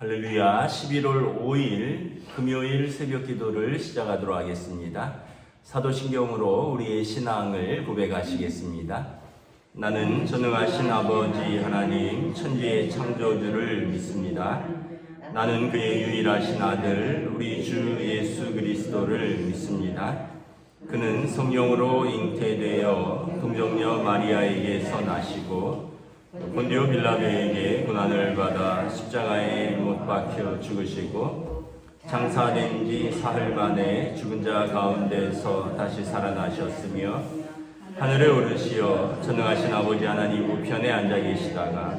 할렐루야. 11월 5일 금요일 새벽 기도를 시작하도록 하겠습니다. 사도신경으로 우리의 신앙을 고백하시겠습니다. 나는 전능하신 아버지 하나님 천지의 창조주를 믿습니다. 나는 그의 유일하신 아들 우리 주 예수 그리스도를 믿습니다. 그는 성령으로 잉태되어 동정녀 마리아에게서 나시고 본디오 빌라도에게 고난을 받아 십자가에 못 박혀 죽으시고 장사된 지 사흘 만에 죽은 자 가운데서 다시 살아나셨으며 하늘에 오르시어 전능하신 아버지 하나님 우편에 앉아 계시다가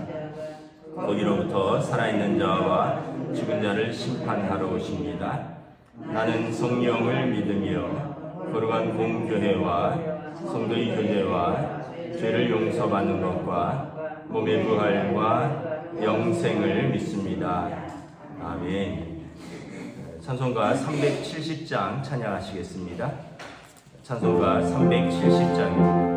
거기로부터 살아있는 자와 죽은 자를 심판하러 오십니다. 나는 성령을 믿으며 거룩한 공교회와 성도의 교제와 죄를 용서받는 것과 몸의 부활과 영생을 믿습니다. 아멘. 찬송가 370장 찬양하시겠습니다. 찬송가 370장입니다.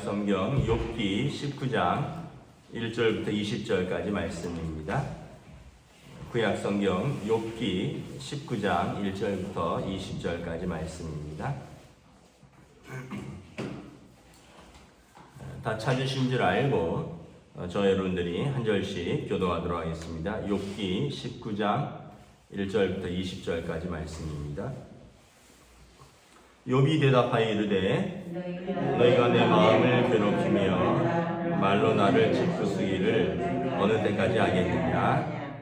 성경 욥기 19장 1절부터 20절까지 말씀입니다. 구약 성경 욥기 19장 1절부터 20절까지 말씀입니다. 다 찾으신 줄 알고 저 여러분들이 한 절씩 교독하도록 하겠습니다. 욥기 19장 1절부터 20절까지 말씀입니다. 욥이 대답하여 이르되 너희가 내 마음을 괴롭히며 말로 나를 짓부수기를 어느 때까지 하겠느냐?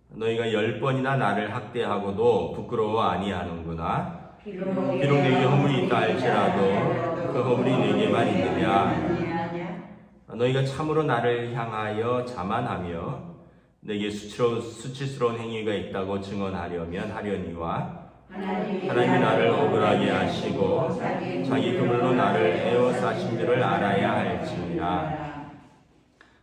너희가 10번이나 나를 학대하고도 부끄러워 아니하는구나. 비록 내게 허물이 있다 할지라도 그 허물이 내게만 있느냐? 너희가 참으로 나를 향하여 자만하며 내게 수치스러운 행위가 있다고 증언하려면 하려니와 하나님이 나를 억울하게 하시고 자기 그물로 나를 에워싸신 줄을 알아야 할지니라.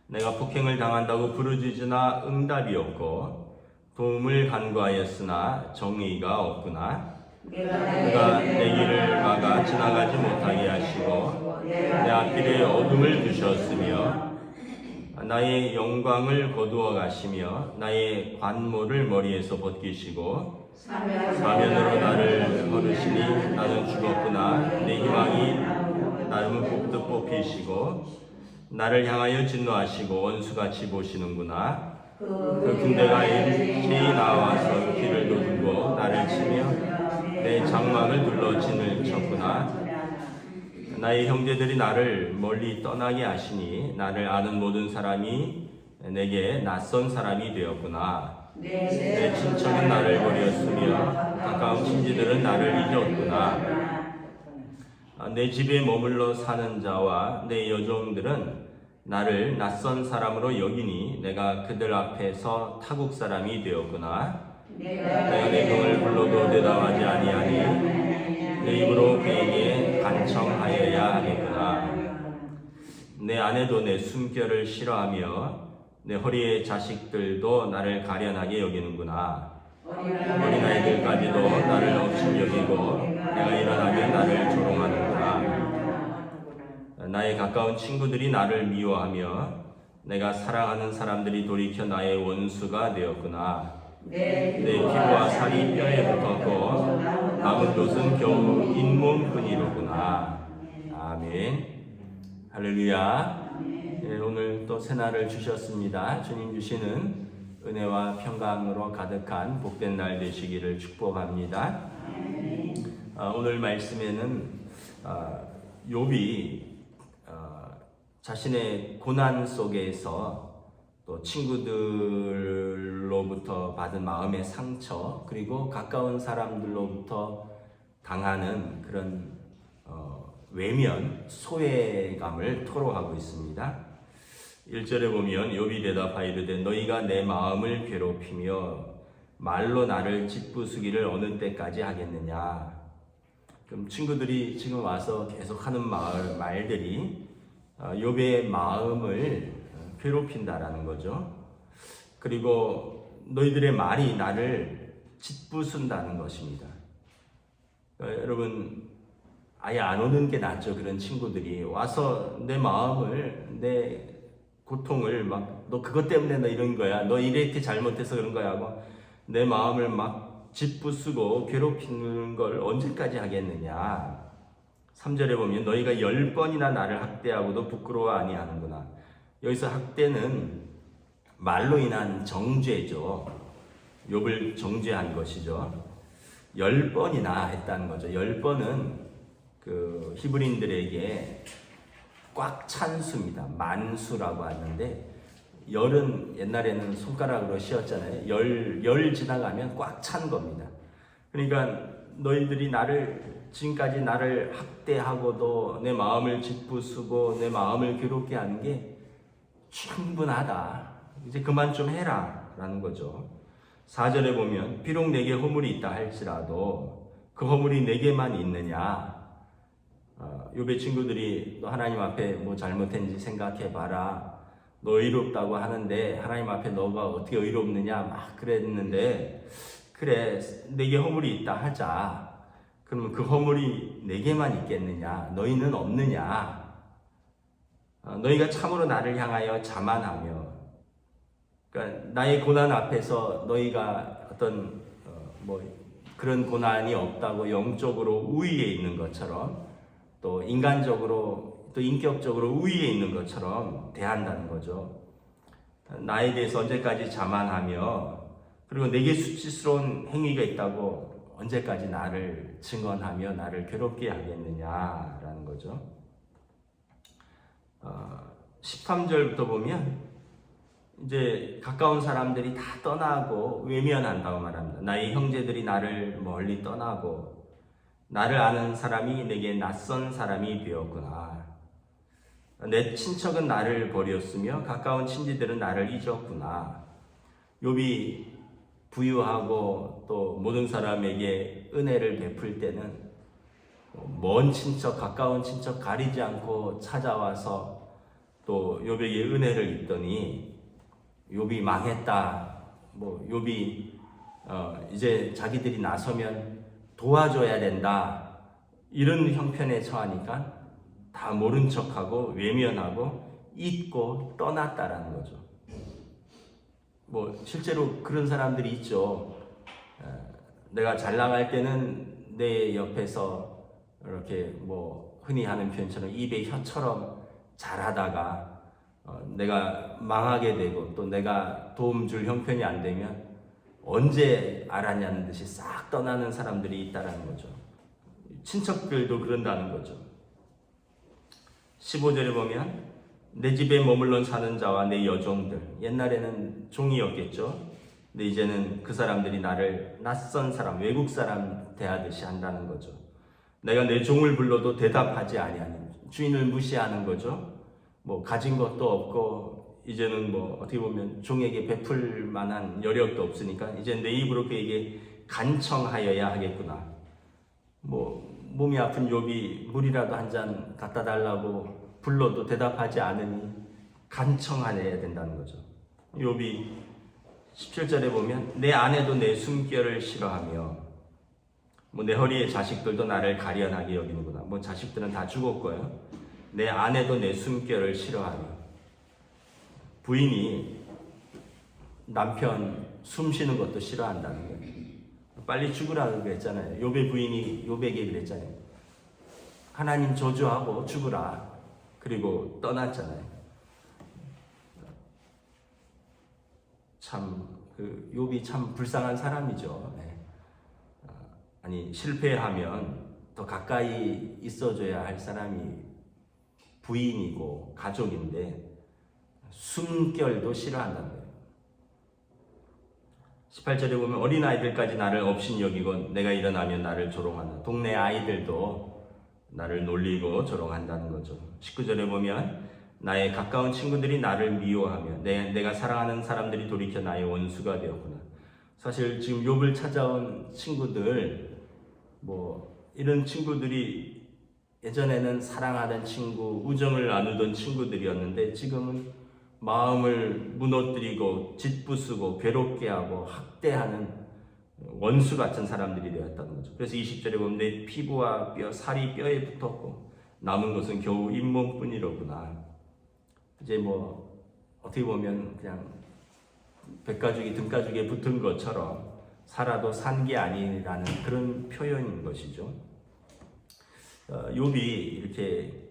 내가 폭행을 당한다고 부르짖으나 응답이 없고 도움을 간구하였으나 정의가 없구나. 그가 내 길을 막아 지나가지 못하게 하시고 내 앞길에 어둠을 두셨으며 나의 영광을 거두어 가시며 나의 관모를 머리에서 벗기시고 사면으로 나를 걸으시니 나는 죽었구나. 내 희망이 나름은 복듯 뽑히시고 나를 향하여 진노하시고 원수같이 보시는구나. 그 군대가 일제히 나와서 길을 도두고 나를 치며 내 장막을 둘러 진을 쳤구나. 나의 형제들이 나를 멀리 떠나게 하시니 나를 아는 모든 사람이 내게 낯선 사람이 되었구나. 내 친척은 나를 버렸으며 가까운 친지들은 나를 잊었구나. 내 집에 머물러 사는 자와 내 여종들은 나를 낯선 사람으로 여기니 내가 그들 앞에서 타국 사람이 되었구나. 내가 내 종을 불러도 대답하지 아니하니 내 입으로 그에게 간청하여야 하겠구나. 내 아내도 내 숨결을 싫어하며 내 허리의 자식들도 나를 가련하게 여기는구나. 어린아이들까지도 나를 없인 여기고 내가 일어나면 나를 조롱하는구나. 나의 가까운 친구들이 나를 미워하며 내가 사랑하는 사람들이 돌이켜 나의 원수가 되었구나. 내 피부와 살이 뼈에 붙었고 남은 것은 겨우 잇몸뿐이로구나. 아멘. 할렐루야. 오늘 또 새날을 주셨습니다. 주님 주시는 은혜와 평강으로 가득한 복된 날 되시기를 축복합니다. 오늘 말씀에는 욥이 자신의 고난 속에서 또 친구들로부터 받은 마음의 상처, 그리고 가까운 사람들로부터 당하는 그런 외면, 소외감을 토로하고 있습니다. 1절에 보면 욥이 대답하여 이르되 너희가 내 마음을 괴롭히며 말로 나를 짓부수기를 어느 때까지 하겠느냐. 그럼 친구들이 지금 와서 계속 하는 말들이 욥의 마음을 괴롭힌다라는 거죠. 그리고 너희들의 말이 나를 짓부순다는 것입니다. 여러분, 아예 안 오는 게 낫죠. 그런 친구들이 와서 내 마음을, 내 고통을 막 너 그것 때문에 너 이런 거야, 너 이렇게 잘못해서 그런 거야 하고 내 마음을 막 짓부수고 괴롭히는 걸 언제까지 하겠느냐. 3절에 보면 너희가 10번이나 나를 학대하고도 부끄러워 아니하는구나. 여기서 학대는 말로 인한 정죄죠. 욥을 정죄한 것이죠. 10번이나 했다는 거죠. 10번은 그 히브리인들에게 꽉 찬 수입니다. 만수라고 하는데 열은 옛날에는 손가락으로 씌었잖아요. 열 지나가면 꽉 찬 겁니다. 그러니까 너희들이 지금까지 나를 학대하고도 내 마음을 짓부수고 내 마음을 괴롭게 하는 게 충분하다. 이제 그만 좀 해라 라는 거죠. 4절에 보면 비록 내게 허물이 있다 할지라도 그 허물이 내게만 있느냐. 욥의 친구들이 너 하나님 앞에 뭐 잘못했는지 생각해봐라. 너 의롭다고 하는데 하나님 앞에 너가 어떻게 의롭느냐 막 그랬는데 그래 내게 허물이 있다 하자. 그러면 그 허물이 내게만 있겠느냐? 너희는 없느냐? 너희가 참으로 나를 향하여 자만하며, 그러니까 나의 고난 앞에서 너희가 어떤 뭐 그런 고난이 없다고 영적으로 우위에 있는 것처럼, 또 인간적으로 또 인격적으로 우위에 있는 것처럼 대한다는 거죠. 나에 대해서 언제까지 자만하며, 그리고 내게 수치스러운 행위가 있다고 언제까지 나를 증언하며 나를 괴롭게 하겠느냐라는 거죠. 13절부터 보면 이제 가까운 사람들이 다 떠나고 외면한다고 말합니다. 나의 형제들이 나를 멀리 떠나고 나를 아는 사람이 내게 낯선 사람이 되었구나. 내 친척은 나를 버렸으며 가까운 친지들은 나를 잊었구나. 욥이 부유하고 또 모든 사람에게 은혜를 베풀 때는 먼 친척, 가까운 친척 가리지 않고 찾아와서 또 욥에게 은혜를 입더니 욥이 망했다. 뭐 욥이 이제 자기들이 나서면 도와줘야 된다. 이런 형편에 처하니까 다 모른 척하고 외면하고 잊고 떠났다라는 거죠. 뭐 실제로 그런 사람들이 있죠. 내가 잘 나갈 때는 내 옆에서 이렇게 뭐 흔히 하는 표현처럼 입에 혀처럼 잘하다가 내가 망하게 되고 또 내가 도움 줄 형편이 안 되면 언제 알았냐는 듯이 싹 떠나는 사람들이 있다라는 거죠. 친척들도 그런다는 거죠. 15절에 보면 내 집에 머물러 사는 자와 내 여종들, 옛날에는 종이었겠죠. 근데 이제는 그 사람들이 나를 낯선 사람, 외국 사람 대하듯이 한다는 거죠. 내가 내 종을 불러도 대답하지 아니하니, 주인을 무시하는 거죠. 뭐 가진 것도 없고 이제는 뭐 어떻게 보면 종에게 베풀 만한 여력도 없으니까 이제 내 입으로 그에게 간청하여야 하겠구나. 뭐 몸이 아픈 욥이 물이라도 한 잔 갖다 달라고 불러도 대답하지 않으니 간청하여야 된다는 거죠. 욥이 17절에 보면 내 아내도 내 숨결을 싫어하며, 뭐 내 허리에 자식들도 나를 가련하게 여기는구나. 뭐 자식들은 다 죽었고요. 내 아내도 내 숨결을 싫어하며, 부인이 남편 숨 쉬는 것도 싫어한다는 거예요. 빨리 죽으라고 그랬잖아요. 욥의 부인이 욥에게 그랬잖아요. 하나님 저주하고 죽으라. 그리고 떠났잖아요. 참 욥이 참 불쌍한 사람이죠. 네. 아니 실패하면 더 가까이 있어줘야 할 사람이 부인이고 가족인데 숨결도 싫어한다는 거예요. 18절에 보면 어린아이들까지 나를 업신 여기고 내가 일어나면 나를 조롱한다. 동네 아이들도 나를 놀리고 조롱한다는 거죠. 19절에 보면 나의 가까운 친구들이 나를 미워하며 내가 사랑하는 사람들이 돌이켜 나의 원수가 되었구나. 사실 지금 욥을 찾아온 친구들, 뭐 이런 친구들이 예전에는 사랑하던 친구, 우정을 나누던 친구들이었는데 지금은 마음을 무너뜨리고 짓부수고 괴롭게 하고 학대하는 원수 같은 사람들이 되었다는 거죠. 그래서 20절에 보면 내 피부와 뼈, 살이 뼈에 붙었고 남은 것은 겨우 잇몸뿐이로구나. 이제 뭐 어떻게 보면 그냥 백가죽이 등가죽에 붙은 것처럼 살아도 산 게 아니라는 그런 표현인 것이죠. 욥이 이렇게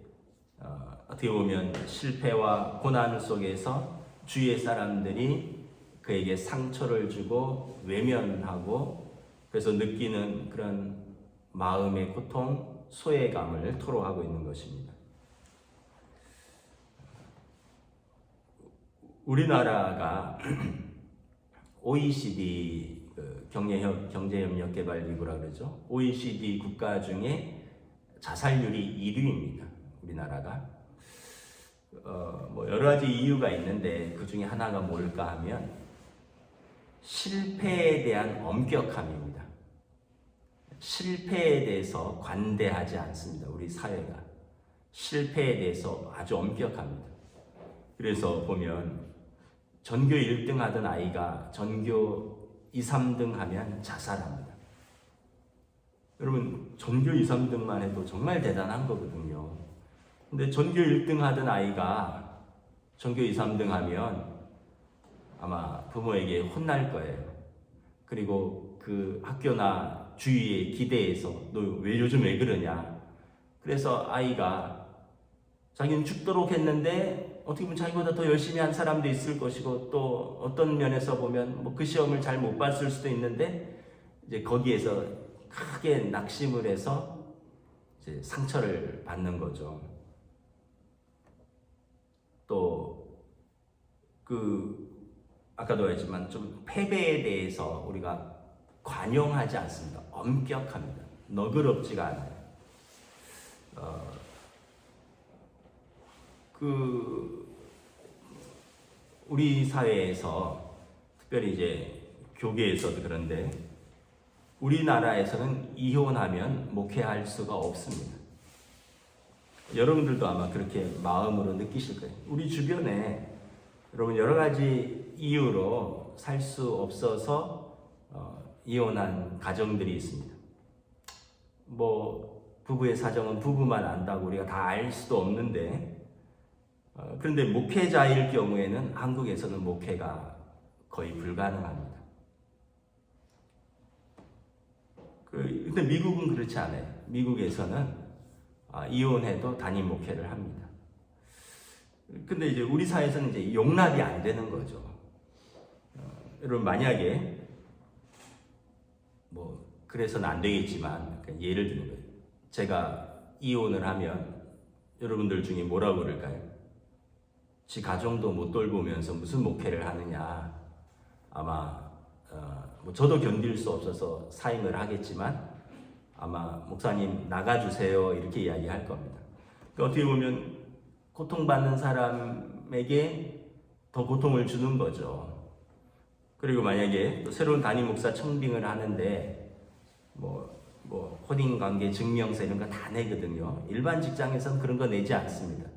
어떻게 보면 실패와 고난 속에서 주위의 사람들이 그에게 상처를 주고 외면하고 그래서 느끼는 그런 마음의 고통, 소외감을 토로하고 있는 것입니다. 우리나라가 OECD 경제협력개발기구라 그러죠. OECD 국가 중에 자살률이 1위입니다. 우리나라가. 뭐 여러 가지 이유가 있는데 그 중에 하나가 뭘까 하면 실패에 대한 엄격함입니다. 실패에 대해서 관대하지 않습니다. 우리 사회가. 실패에 대해서 아주 엄격합니다. 그래서 보면 전교 1등 하던 아이가 전교 2, 3등 하면 자살합니다. 여러분 전교 2, 3등만 해도 정말 대단한 거거든요. 근데 전교 1등 하던 아이가 전교 2, 3등 하면 아마 부모에게 혼날 거예요. 그리고 그 학교나 주위의 기대에서 너 왜 요즘 왜 그러냐. 그래서 아이가 자기는 죽도록 했는데 어떻게 보면 자기보다 더 열심히 한 사람도 있을 것이고 또 어떤 면에서 보면 뭐 그 시험을 잘 못 봤을 수도 있는데 이제 거기에서 크게 낙심을 해서 이제 상처를 받는 거죠. 또 아까도 했지만 좀 패배에 대해서 우리가 관용하지 않습니다. 엄격합니다. 너그럽지가 않아요. 우리 사회에서 특별히 이제 교계에서도 그런데 우리나라에서는 이혼하면 목회할 수가 없습니다. 여러분들도 아마 그렇게 마음으로 느끼실 거예요. 우리 주변에 여러분 여러 가지 이유로 살 수 없어서 이혼한 가정들이 있습니다. 뭐 부부의 사정은 부부만 안다고 우리가 다 알 수도 없는데 그런데 목회자일 경우에는 한국에서는 목회가 거의 불가능합니다. 근데 미국은 그렇지 않아요. 미국에서는 이혼해도 담임 목회를 합니다. 근데 이제 우리 사회에서는 이제 용납이 안 되는 거죠. 여러분 만약에 뭐 그래서는 안 되겠지만 예를 드는 거예요. 제가 이혼을 하면 여러분들 중에 뭐라고 그럴까요? 지 가정도 못 돌보면서 무슨 목회를 하느냐. 아마 뭐 저도 견딜 수 없어서 사임을 하겠지만 아마 목사님 나가주세요 이렇게 이야기할 겁니다. 그러니까 어떻게 보면 고통받는 사람에게 더 고통을 주는 거죠. 그리고 만약에 또 새로운 담임 목사 청빙을 하는데 뭐 혼인관계 증명서 이런 거 다 내거든요. 일반 직장에서는 그런 거 내지 않습니다.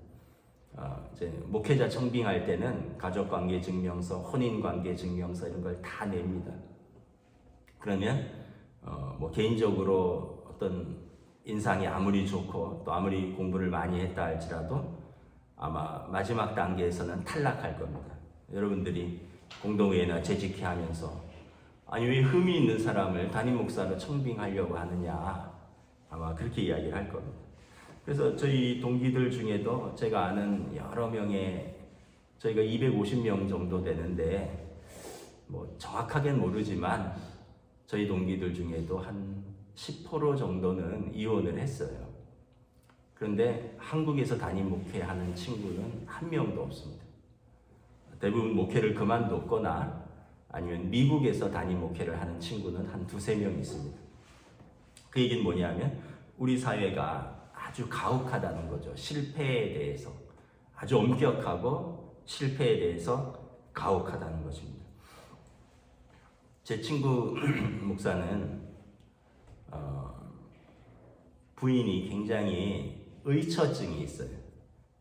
이제 목회자 청빙할 때는 가족관계 증명서, 혼인관계 증명서 이런 걸 다 냅니다. 그러면 뭐 개인적으로 어떤 인상이 아무리 좋고 또 아무리 공부를 많이 했다 할지라도 아마 마지막 단계에서는 탈락할 겁니다. 여러분들이 공동회의나 재직회 하면서 아니 왜 흠이 있는 사람을 담임 목사로 청빙하려고 하느냐 아마 그렇게 이야기를 할 겁니다. 그래서 저희 동기들 중에도 제가 아는 여러 명의 저희가 250명 정도 되는데 뭐 정확하게는 모르지만 저희 동기들 중에도 한 10% 정도는 이혼을 했어요. 그런데 한국에서 담임 목회하는 친구는 한 명도 없습니다. 대부분 목회를 그만뒀거나 아니면 미국에서 담임 목회를 하는 친구는 한 두세 명 있습니다. 그 얘기는 뭐냐면 우리 사회가 아주 가혹하다는 거죠. 실패에 대해서 아주 엄격하고 실패에 대해서 가혹하다는 것입니다. 제 친구 목사는 부인이 굉장히 의처증이 있어요.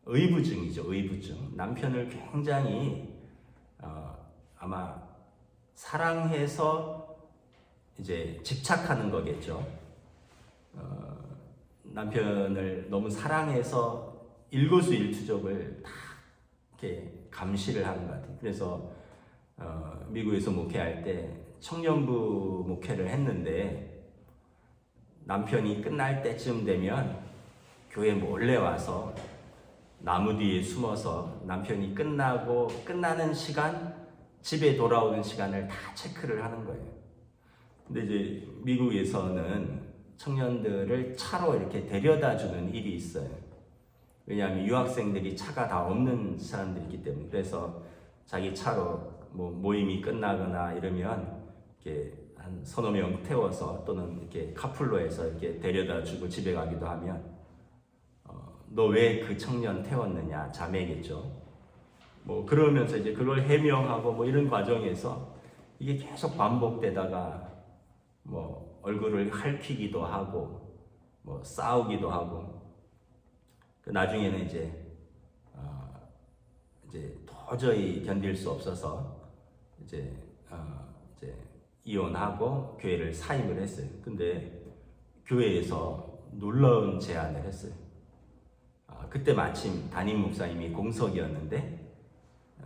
의부증이죠. 의부증. 남편을 굉장히 아마 사랑해서 이제 집착하는 거겠죠. 남편을 너무 사랑해서 일거수일투족을 다 이렇게 감시를 하는 것 같아요. 그래서 미국에서 목회할 때 청년부 목회를 했는데 남편이 끝날 때쯤 되면 교회 몰래 와서 나무 뒤에 숨어서 남편이 끝나는 시간, 집에 돌아오는 시간을 다 체크를 하는 거예요. 근데 이제 미국에서는 청년들을 차로 이렇게 데려다 주는 일이 있어요. 왜냐하면 유학생들이 차가 다 없는 사람들이기 때문에. 그래서 자기 차로 뭐 모임이 끝나거나 이러면 이렇게 한 서너 명 태워서 또는 이렇게 카풀로 해서 이렇게 데려다 주고 집에 가기도 하면 너 왜 그 청년 태웠느냐 자매겠죠. 뭐 그러면서 이제 그걸 해명하고 뭐 이런 과정에서 이게 계속 반복되다가 뭐 얼굴을 핥히기도 하고 뭐 싸우기도 하고 나중에는 이제 도저히 견딜 수 없어서 이제 이혼하고 교회를 사임을 했어요. 근데 교회에서 놀라운 제안을 했어요. 그때 마침 담임 목사님이 공석이었는데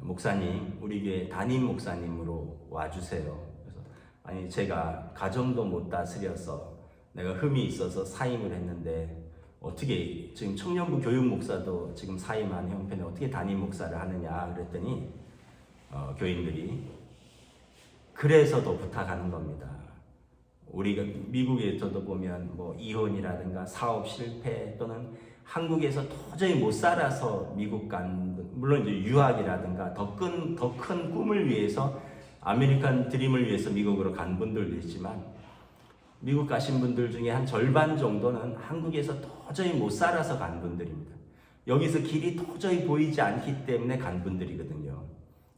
목사님 우리 교회 담임 목사님으로 와주세요. 그래서 아니 제가 가정도 못 다스려서 내가 흠이 있어서 사임을 했는데 어떻게 지금 청년부 교육 목사도 지금 사임한 형편에 어떻게 담임 목사를 하느냐 그랬더니 교인들이 그래서 더 부탁하는 겁니다. 우리가 미국에서도 보면 뭐 이혼이라든가 사업 실패 또는 한국에서 도저히 못 살아서 미국 간 물론 이제 유학이라든가 더 큰 꿈을 위해서 아메리칸 드림을 위해서 미국으로 간 분들도 있지만 미국 가신 분들 중에 한 절반 정도는 한국에서 도저히 못 살아서 간 분들입니다. 여기서 길이 도저히 보이지 않기 때문에 간 분들이거든요.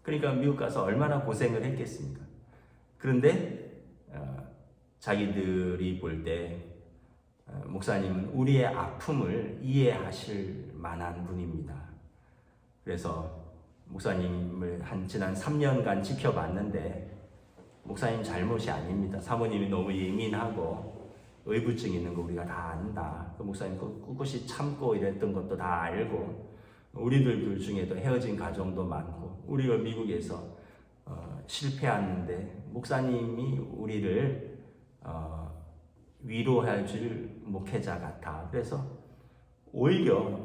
그러니까 미국 가서 얼마나 고생을 했겠습니까? 그런데 자기들이 볼 때 목사님은 우리의 아픔을 이해하실 만한 분입니다. 그래서 목사님을 지난 3년간 지켜봤는데 목사님 잘못이 아닙니다. 사모님이 너무 예민하고 의부증 있는 거 우리가 다 안다. 그 목사님 꿋꿋이 참고 이랬던 것도 다 알고 우리들 중에도 헤어진 가정도 많고 우리가 미국에서 실패하는데 목사님이 우리를 위로해 줄 목회자 같아. 그래서 오히려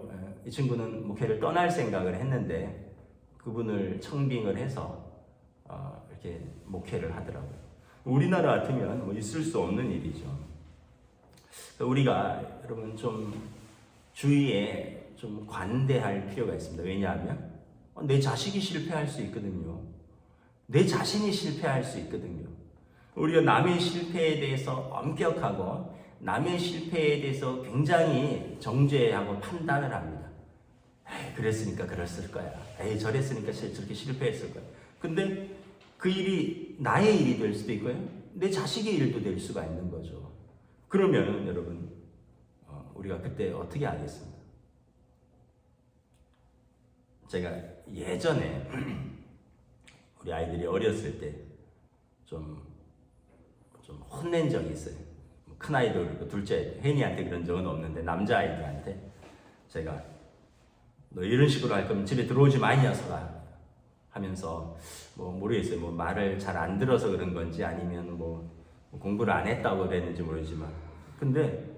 이 친구는 목회를 떠날 생각을 했는데 그분을 청빙을 해서 이렇게 목회를 하더라고요. 우리나라 같으면 뭐 있을 수 없는 일이죠. 우리가 여러분 좀 주위에 좀 관대할 필요가 있습니다. 왜냐하면 내 자식이 실패할 수 있거든요. 내 자신이 실패할 수 있거든요. 우리가 남의 실패에 대해서 엄격하고 남의 실패에 대해서 굉장히 정죄하고 판단을 합니다. 에이, 그랬으니까 그랬을 거야. 에이, 저랬으니까 저렇게 실패했을 거야. 근데 그 일이 나의 일이 될 수도 있고요. 내 자식의 일도 될 수가 있는 거죠. 그러면 여러분 우리가 그때 어떻게 하겠습니까? 제가 예전에 우리 아이들이 어렸을 때 좀 혼낸 적이 있어요. 큰 아이도 그렇고 둘째 혜니한테 그런 적은 없는데 남자 아이들한테 제가 너 이런 식으로 할 거면 집에 들어오지 마 이 녀석아 하면서 뭐 모르겠어요. 뭐 말을 잘 안 들어서 그런 건지 아니면 뭐 공부를 안 했다고 그랬는지 모르지만 근데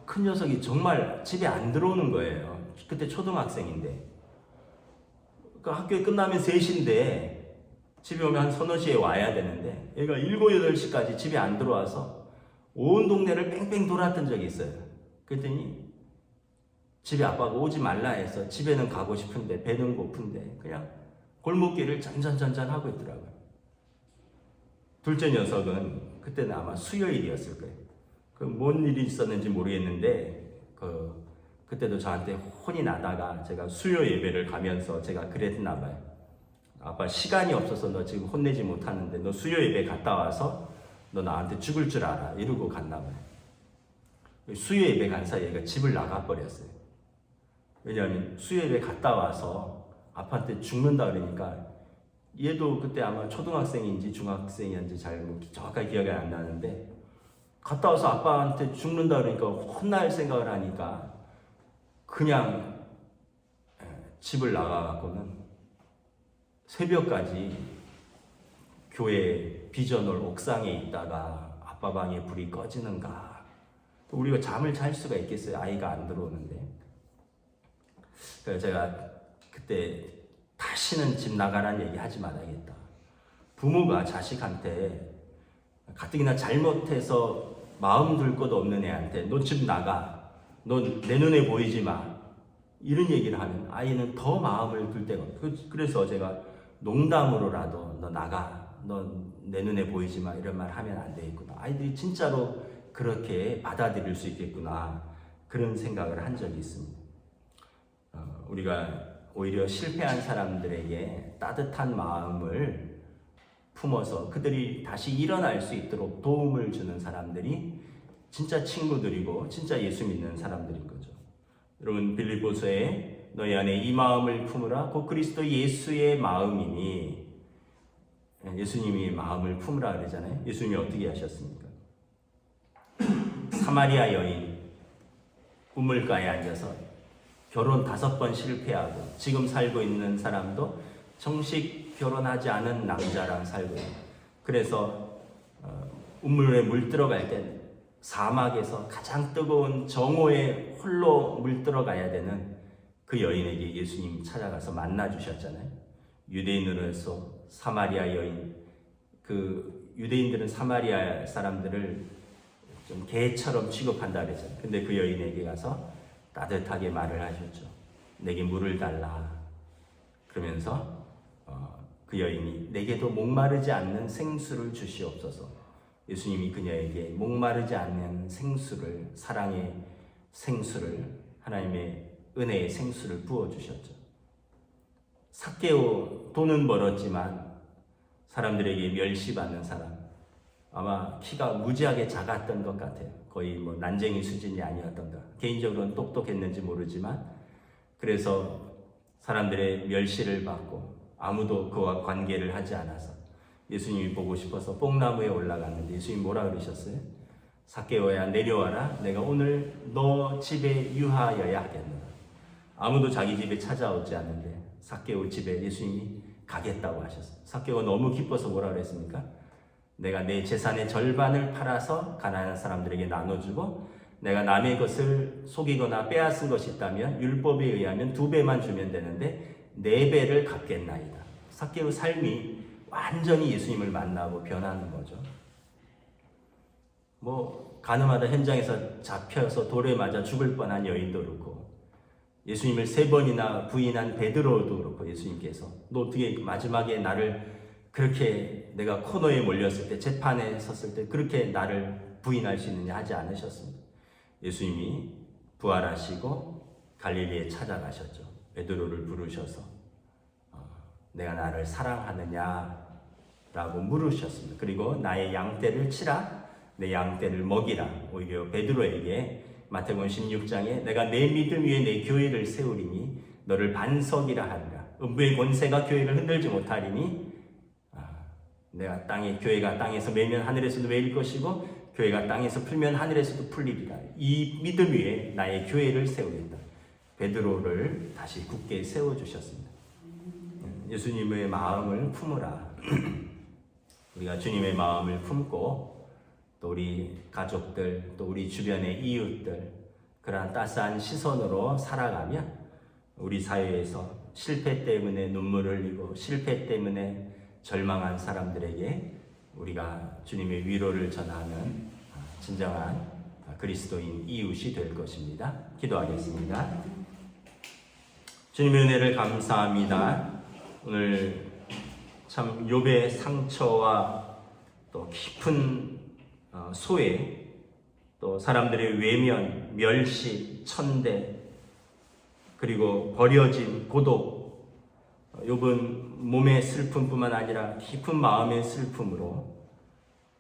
큰 녀석이 정말 집에 안 들어오는 거예요. 그때 초등학생인데 그러니까 학교 끝나면 3시인데 집에 오면 한 서너 시에 와야 되는데 얘가 7, 8시까지 집에 안 들어와서 온 동네를 뺑뺑 돌았던 적이 있어요. 그랬더니 집에 아빠가 오지 말라 해서 집에는 가고 싶은데 배는 고픈데 그냥 골목길을 잔잔잔잔 하고 있더라고요. 둘째 녀석은 그때는 아마 수요일이었을 거예요. 뭔 일이 있었는지 모르겠는데 그때도 저한테 혼이 나다가 제가 수요 예배를 가면서 제가 그랬나 봐요. 아빠 시간이 없어서 너 지금 혼내지 못하는데 너 수요 예배 갔다 와서 너 나한테 죽을 줄 알아 이러고 갔나 봐요. 수요 예배 간 사이에 얘가 집을 나가버렸어요. 왜냐하면 수요 예배 갔다 와서 아빠한테 죽는다 그러니까 얘도 그때 아마 초등학생인지 중학생인지 잘 정확하게 기억이 안 나는데 갔다 와서 아빠한테 죽는다 그러니까 혼날 생각을 하니까 그냥 집을 나가갖고는 새벽까지 교회 비전홀 옥상에 있다가 아빠 방에 불이 꺼지는가 우리가 잠을 잘 수가 있겠어요. 아이가 안 들어오는데. 그래서 제가 그때 다시는 집 나가라는 얘기 하지 말아야겠다. 부모가 자식한테 가뜩이나 잘못해서 마음 둘 것도 없는 애한테 너 집 나가, 너 내 눈에 보이지 마 이런 얘기를 하면 아이는 더 마음을 둘 데가 없어요. 그래서 제가 농담으로라도 너 나가, 너 내 눈에 보이지 마 이런 말 하면 안 되겠구나. 아이들이 진짜로 그렇게 받아들일 수 있겠구나 그런 생각을 한 적이 있습니다. 우리가 오히려 실패한 사람들에게 따뜻한 마음을 품어서 그들이 다시 일어날 수 있도록 도움을 주는 사람들이 진짜 친구들이고 진짜 예수 믿는 사람들인 거죠. 여러분 빌립보서에 너희 안에 이 마음을 품으라 곧 그리스도 예수의 마음이니 예수님이 마음을 품으라 그러잖아요. 예수님이 어떻게 하셨습니까? 사마리아 여인 우물가에 앉아서 결혼 5번 실패하고 지금 살고 있는 사람도 정식 결혼하지 않은 남자랑 살고 있는. 그래서 우물에 물 들어갈 때 사막에서 가장 뜨거운 정오에 홀로 물 들어가야 되는 그 여인에게 예수님 찾아가서 만나 주셨잖아요. 유대인으로서 사마리아 여인, 그 유대인들은 사마리아 사람들을 좀 개처럼 취급한다 그랬잖아요. 근데 그 여인에게 가서 따뜻하게 말을 하셨죠. 내게 물을 달라. 그러면서 그 여인이 내게도 목마르지 않는 생수를 주시옵소서. 예수님이 그녀에게 목마르지 않는 생수를, 사랑의 생수를, 하나님의 은혜의 생수를 부어주셨죠. 삭개오 돈은 벌었지만 사람들에게 멸시받는 사람, 아마 키가 무지하게 작았던 것 같아요. 거의 뭐 난쟁이 수준이 아니었던가. 개인적으로는 똑똑했는지 모르지만 그래서 사람들의 멸시를 받고 아무도 그와 관계를 하지 않아서 예수님이 보고 싶어서 뽕나무에 올라갔는데 예수님이 뭐라 그러셨어요? 삭개오야 내려와라. 내가 오늘 너 집에 유하여야 하겠노라. 아무도 자기 집에 찾아오지 않는데 삭개오 집에 예수님이 가겠다고 하셨어요. 삭개오가 너무 기뻐서 뭐라 그랬습니까? 내가 내 재산의 절반을 팔아서 가난한 사람들에게 나눠주고 내가 남의 것을 속이거나 빼앗은 것이 있다면 율법에 의하면 2배만 주면 되는데 4배를 갚겠나이다. 삭개오 삶이 완전히 예수님을 만나고 변하는 거죠. 뭐 가늠하다 현장에서 잡혀서 돌에 맞아 죽을 뻔한 여인도 그렇고 예수님을 3번이나 부인한 베드로도 그렇고 예수님께서 너 어떻게 마지막에 나를 그렇게 내가 코너에 몰렸을 때 재판에 섰을 때 그렇게 나를 부인할 수 있느냐 하지 않으셨습니다. 예수님이 부활하시고 갈릴리에 찾아가셨죠. 베드로를 부르셔서 내가 나를 사랑하느냐 라고 물으셨습니다. 그리고 나의 양떼를 치라, 내 양떼를 먹이라. 오히려 베드로에게 마태복음 16장에 내가 내 믿음 위에 내 교회를 세우리니 너를 반석이라 하리라. 음부의 권세가 교회를 흔들지 못하리니 내가 교회가 땅에서 매면 하늘에서도 매일 것이고 교회가 땅에서 풀면 하늘에서도 풀리리라. 이 믿음 위에 나의 교회를 세우겠다. 베드로를 다시 굳게 세워주셨습니다. 예수님의 마음을 품으라. 우리가 주님의 마음을 품고 또 우리 가족들, 또 우리 주변의 이웃들 그러한 따스한 시선으로 살아가면 우리 사회에서 실패 때문에 눈물을 흘리고 실패 때문에 절망한 사람들에게 우리가 주님의 위로를 전하는 진정한 그리스도인 이웃이 될 것입니다. 기도하겠습니다. 주님의 은혜를 감사합니다. 오늘 참 욥의 상처와 또 깊은 소외, 또 사람들의 외면, 멸시, 천대, 그리고 버려진 고독, 욥은 몸의 슬픔뿐만 아니라 깊은 마음의 슬픔으로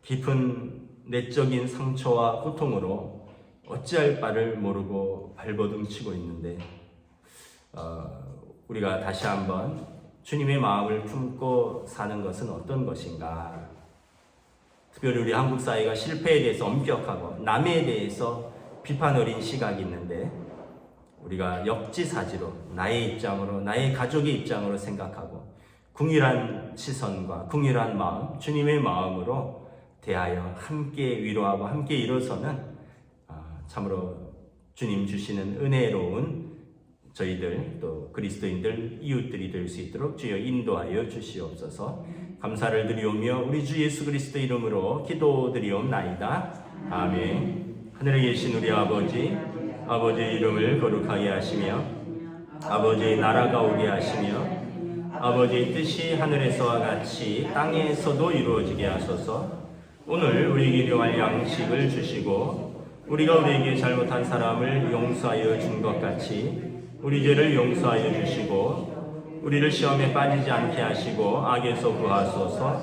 깊은 내적인 상처와 고통으로 어찌할 바를 모르고 발버둥치고 있는데 우리가 다시 한번 주님의 마음을 품고 사는 것은 어떤 것인가? 특별히 우리 한국 사회가 실패에 대해서 엄격하고 남에 대해서 비판 어린 시각이 있는데 우리가 역지사지로 나의 입장으로 나의 가족의 입장으로 생각하고 궁일한 시선과 궁일한 마음, 주님의 마음으로 대하여 함께 위로하고 함께 일어서는 참으로 주님 주시는 은혜로운 저희들 또 그리스도인들 이웃들이 될 수 있도록 주여 인도하여 주시옵소서. 감사를 드리오며 우리 주 예수 그리스도 이름으로 기도드리옵나이다. 아멘. 하늘에 계신 우리 아버지의 이름을 거룩하게 하시며 아버지의 나라가 오게 하시며 아버지의 뜻이 하늘에서와 같이 땅에서도 이루어지게 하소서. 오늘 우리에게 일용할 양식을 주시고 우리가 우리에게 잘못한 사람을 용서하여 준 것 같이 우리 죄를 용서하여 주시고 우리를 시험에 빠지지 않게 하시고 악에서 구하소서.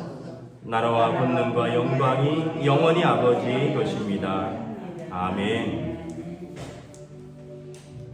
나라와 권능과 영광이 영원히 아버지의 것입니다. 아멘.